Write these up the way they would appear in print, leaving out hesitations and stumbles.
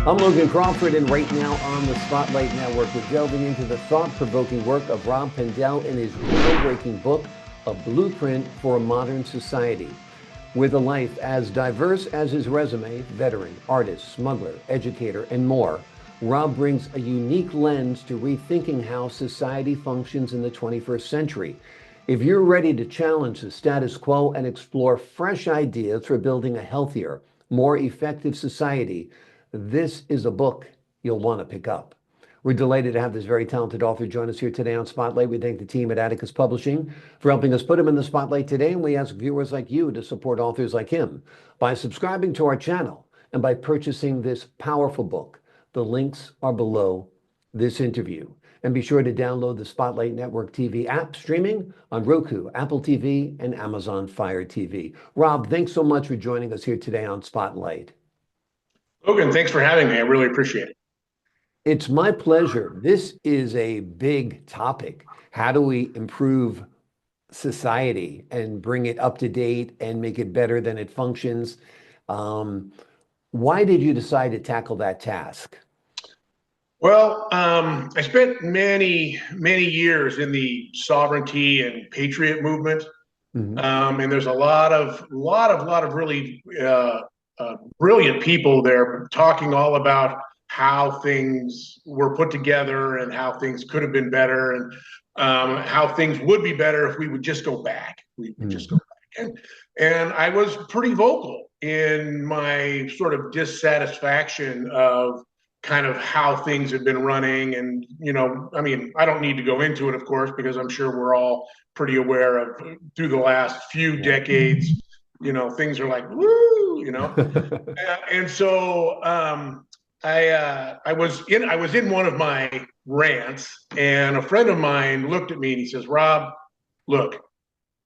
I'm Logan Crawford, and right now on the Spotlight Network, we're delving into the thought-provoking work of Rob Pendell in his groundbreaking book, A Blueprint for a Modern Society. With a life as diverse as his resume, veteran, artist, smuggler, educator, and more, Rob brings a unique lens to rethinking how society functions in the 21st century. If you're ready to challenge the status quo and explore fresh ideas for building a healthier, more effective society, this is a book you'll want to pick up. We're delighted to have this very talented author join us here today on Spotlight. We thank the team at Atticus Publishing for helping us put him in the spotlight today, and we ask viewers like you to support authors like him by subscribing to our channel and by purchasing this powerful book. The links are below this interview. And be sure to download the Spotlight Network TV app streaming on Roku, Apple TV, and Amazon Fire TV. Rob, thanks so much for joining us here today on Spotlight. Logan, thanks for having me. I really appreciate it. It's my pleasure. This is a big topic. How do we improve society and bring it up to date and make it better than it functions? Why did you decide to tackle that task? Well, I spent many years in the sovereignty and patriot movement, and there's a lot of really brilliant people there talking all about how things were put together and how things could have been better, and how things would be better if we would just go back. We would just go back, and I was pretty vocal in my sort of dissatisfaction of kind of how things have been running. And, I mean, I don't need to go into it, of course, because I'm sure we're all pretty aware of through the last few decades, things are like, woo, and so I was in one of my rants, and a friend of mine looked at me and he says, Rob, look,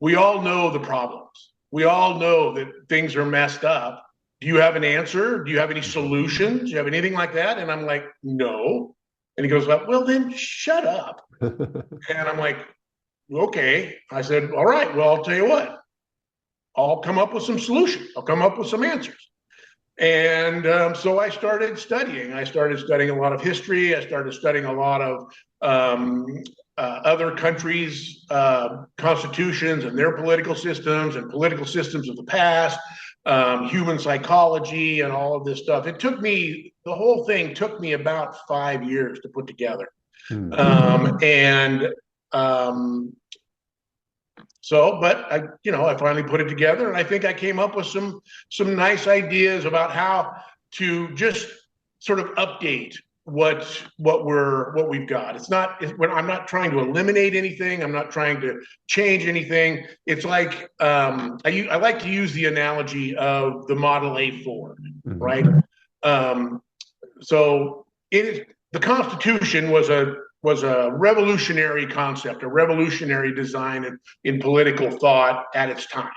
we all know the problems. We all know that things are messed up. Do you have an answer? Do you have any solutions? Do you have anything like that? And I'm like, no. And he goes, well, then shut up. And I'm like, okay. I said, all right, well, I'll tell you what. I'll come up with some solutions. I'll come up with some answers. And so I started studying. I started studying a lot of history. I started studying a lot of other countries' constitutions and their political systems and political systems of the past. Human psychology and all of this stuff. The whole thing took me about 5 years to put together. But I finally put it together, and I think I came up with some nice ideas about how to just sort of update what we've got. I'm not trying to eliminate anything. I'm not trying to change anything. It's like I like to use the analogy of the Model A Ford, right? So the Constitution was a revolutionary concept, a revolutionary design in political thought at its time,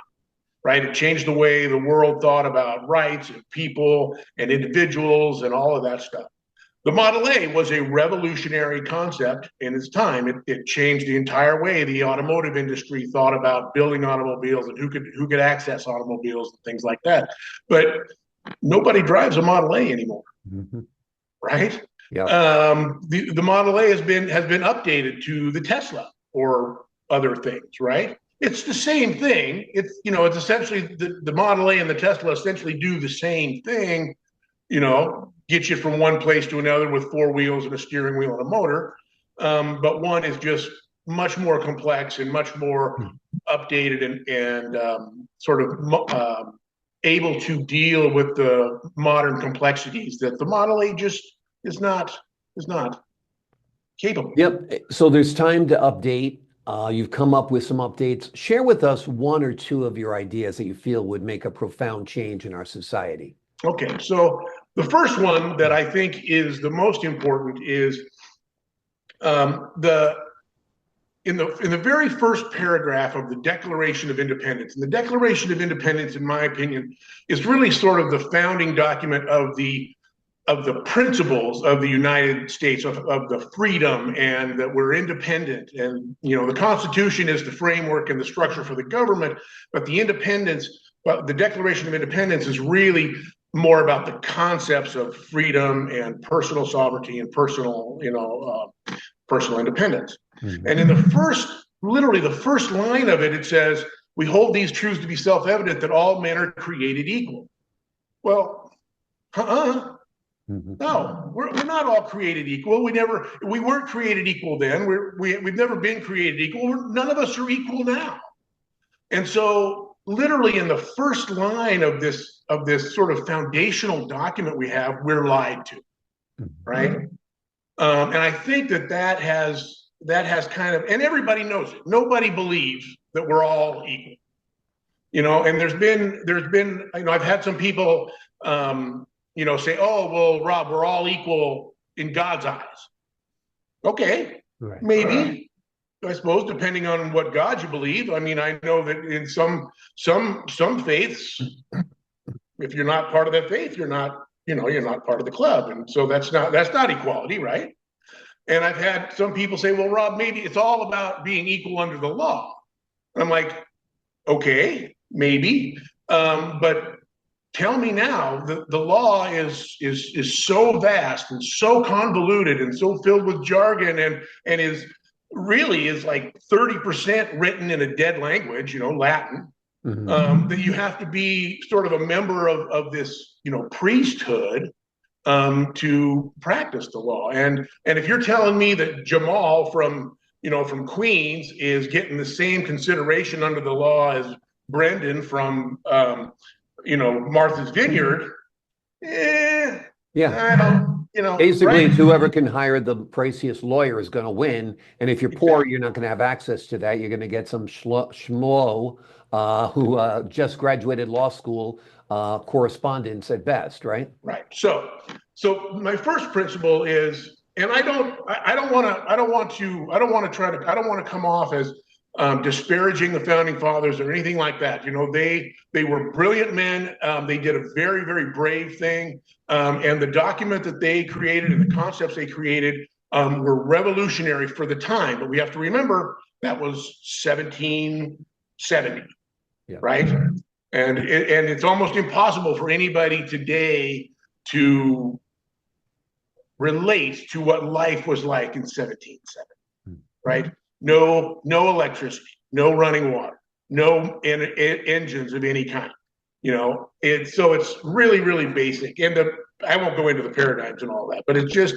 right? It changed the way the world thought about rights and people and individuals and all of that stuff. The Model A was a revolutionary concept in its time. It changed the entire way the automotive industry thought about building automobiles and who could access automobiles and things like that. But nobody drives a Model A anymore, right? Yep. The Model A has been updated to the Tesla or other things, right? It's the same thing. It's essentially the Model A and the Tesla essentially do the same thing. Get you from one place to another with four wheels and a steering wheel and a motor. But one is just much more complex and much more updated and sort of able to deal with the modern complexities that the Model A just is not capable. Yep. So there's time to update. You've come up with some updates. Share with us one or two of your ideas that you feel would make a profound change in our society. Okay, so the first one that I think is the most important is in the very first paragraph of the Declaration of Independence. And the Declaration of Independence, in my opinion, is really sort of the founding document of the principles of the United States, of the freedom and that we're independent. And the Constitution is the framework and the structure for the government, but the Declaration of Independence is really more about the concepts of freedom and personal sovereignty and personal, personal independence. Mm-hmm. And in literally the first line of it, it says, we hold these truths to be self-evident that all men are created equal. Well, mm-hmm. No, we're not all created equal. We weren't created equal then. We've never been created equal. None of us are equal now. And so literally in the first line of this sort of foundational document we have, we're lied to, right? And I think that has kind of, and everybody knows it. Nobody believes that we're all equal, and there's been, I've had some people, say, oh, well, Rob, we're all equal in God's eyes. Okay, right. Maybe, I suppose, depending on what God you believe. I mean, I know that in some faiths, if you're not part of that faith, you're not part of the club. And so that's not equality, right? And I've had some people say, well, Rob, maybe it's all about being equal under the law. And I'm like, okay, maybe. But tell me now, the law is so vast and so convoluted and so filled with jargon and is like 30% written in a dead language, Latin, mm-hmm. That you have to be sort of a member of this, priesthood to practice the law. And if you're telling me that Jamal from Queens is getting the same consideration under the law as Brendan from Martha's Vineyard, yeah, I don't, basically, right? it's whoever can hire the priciest lawyer is going to win. And if you're poor, you're not going to have access to that. You're going to get some schmo who just graduated law school, correspondence at best, right? Right. So my first principle is, and I don't want to come off as disparaging the founding fathers or anything like that. They were brilliant men. They did a very, very brave thing. And the document that they created and the concepts they created were revolutionary for the time. But we have to remember that was 1770, yeah. Right? And it's almost impossible for anybody today to relate to what life was like in 1770, right? No electricity, no running water, no engines of any kind. It's really, really basic. And I won't go into the paradigms and all that, but it's just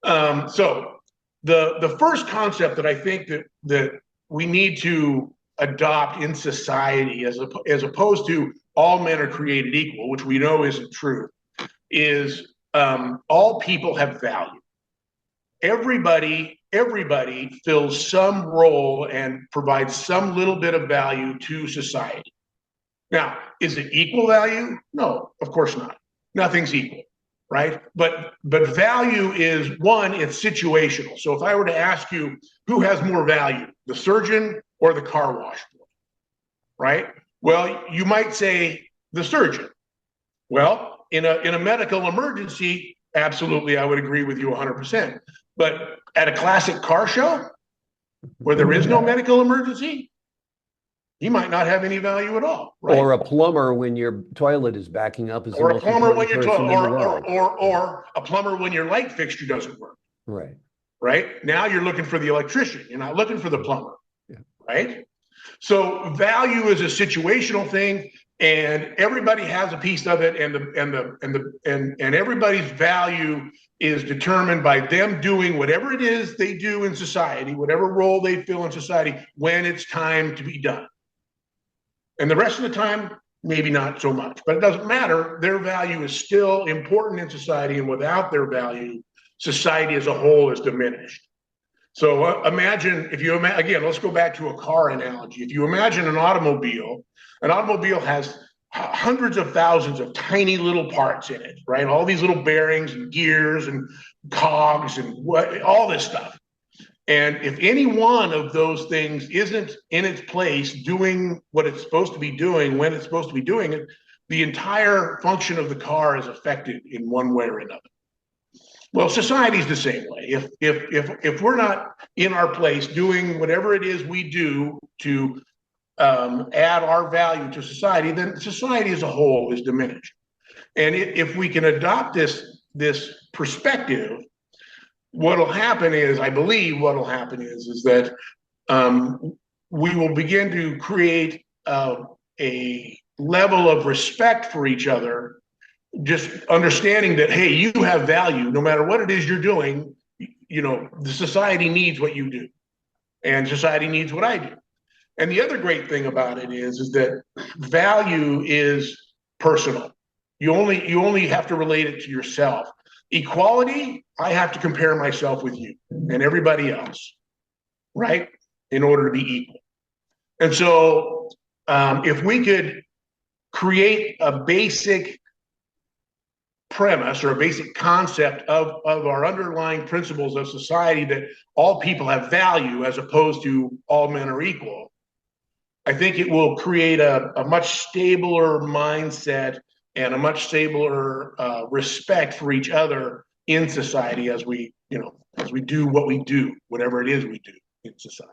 so the first concept that I think that we need to adopt in society, as opposed to all men are created equal, which we know isn't true, is all people have value. Everybody fills some role and provides some little bit of value to society. Now, is it equal value? No, of course not. Nothing's equal, right? But value is, one, it's situational. So if I were to ask you who has more value, the surgeon or the car wash boy, right? Well, you might say the surgeon. Well, in a medical emergency, absolutely, I would agree with you 100%. But at a classic car show where there is no medical emergency, he might not have any value at all. Right? Or a plumber when your toilet is backing up, or a plumber when your or a plumber when your light fixture doesn't work. Right. Right. Now you're looking for the electrician. You're not looking for the plumber. Yeah. Right. So value is a situational thing, and everybody has a piece of it, and everybody's value is determined by them doing whatever it is they do in society, whatever role they fill in society when it's time to be done. And the rest of the time, maybe not so much, but it doesn't matter. Their value is still important in society, and without their value, society as a whole is diminished. So imagine, again, let's go back to a car analogy. If you imagine an automobile has hundreds of thousands of tiny little parts in it, right? All these little bearings and gears and cogs and all this stuff. And if any one of those things isn't in its place doing what it's supposed to be doing when it's supposed to be doing it, the entire function of the car is affected in one way or another. Well, society's the same way. If we're not in our place doing whatever it is we do to add our value to society, then society as a whole is diminished. And if we can adopt this perspective, what'll happen is, I believe what'll happen is that we will begin to create a level of respect for each other, just understanding that, hey, you have value no matter what it is you're doing. The society needs what you do, and society needs what I do. And the other great thing about it is that value is personal. You only have to relate it to yourself. Equality, I have to compare myself with you and everybody else, right? In order to be equal. And so if we could create a basic premise or a basic concept of our underlying principles of society, that all people have value as opposed to all men are equal, I think it will create a much stabler mindset and a much stabler respect for each other in society as we do what we do, whatever it is we do in society.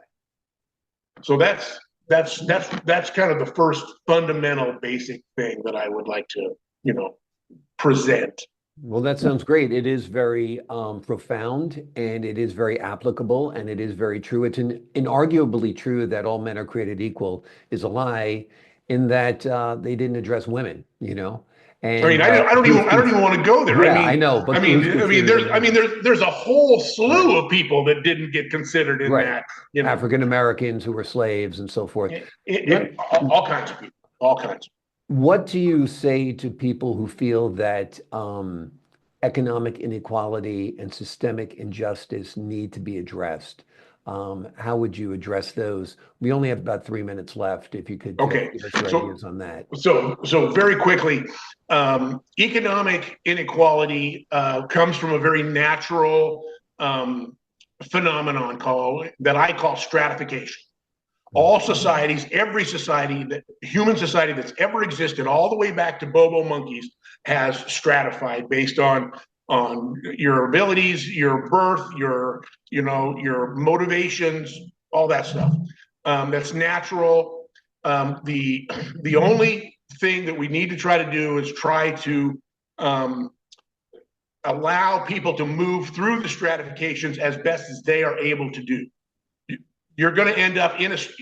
So that's kind of the first fundamental basic thing that I would like to present. Well, that sounds great. It is very profound, and it is very applicable, and it is very true. It's inarguably true that all men are created equal is a lie, in that they didn't address women, And I mean, I don't even want to go there. Yeah, I know, but there's a whole slew of people that didn't get considered in that. African Americans who were slaves and so forth. All kinds of people, all kinds. What do you say to people who feel that economic inequality and systemic injustice need to be addressed? How would you address those? We only have about 3 minutes left. If you could give us your ideas on that. So very quickly, economic inequality comes from a very natural phenomenon that I call stratification. All societies, every society, human society that's ever existed, all the way back to Bobo monkeys, has stratified based on your abilities, your birth, your motivations, all that stuff. That's natural. The only thing that we need to try to do is try to allow people to move through the stratifications as best as they are able to do. You're going to end up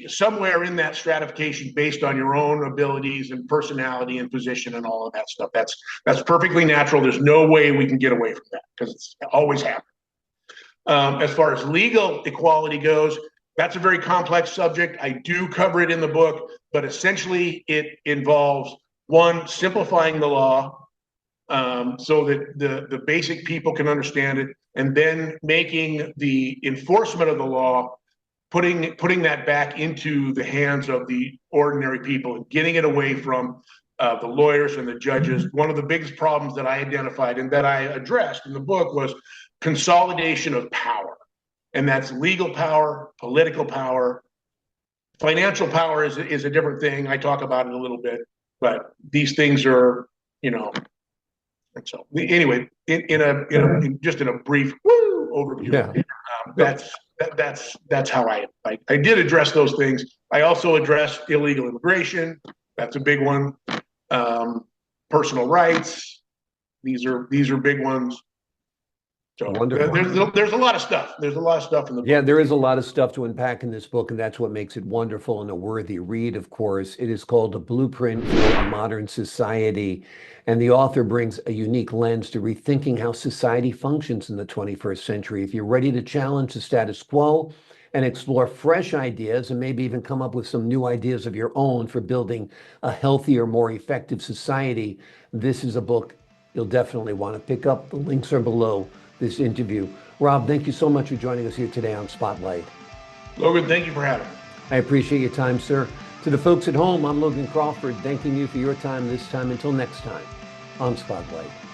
somewhere in that stratification based on your own abilities and personality and position and all of that stuff. That's perfectly natural. There's no way we can get away from that, because it's always happened. As far as legal equality goes, that's a very complex subject. I do cover it in the book, but essentially it involves, one, simplifying the law so that the basic people can understand it, and then making the enforcement of the law, putting that back into the hands of the ordinary people and getting it away from the lawyers and the judges. One of the biggest problems that I identified and that I addressed in the book was consolidation of power. And that's legal power, political power. Financial power is a different thing. I talk about it a little bit, but these things are, and so anyway, in just in a brief overview, that's how I did address those things. I also addressed illegal immigration. That's a big one. Personal rights. These are big ones. So there's a lot of stuff. There's a lot of stuff in the book. Yeah, there is a lot of stuff to unpack in this book, and that's what makes it wonderful and a worthy read, of course. It is called A Blueprint for a Modern Society, and the author brings a unique lens to rethinking how society functions in the 21st century. If you're ready to challenge the status quo and explore fresh ideas, and maybe even come up with some new ideas of your own for building a healthier, more effective society, this is a book you'll definitely want to pick up. The links are below this interview. Rob, thank you so much for joining us here today on Spotlight. Logan, thank you for having me. I appreciate your time, sir. To the folks at home, I'm Logan Crawford, thanking you for your time this time. Until next time on Spotlight.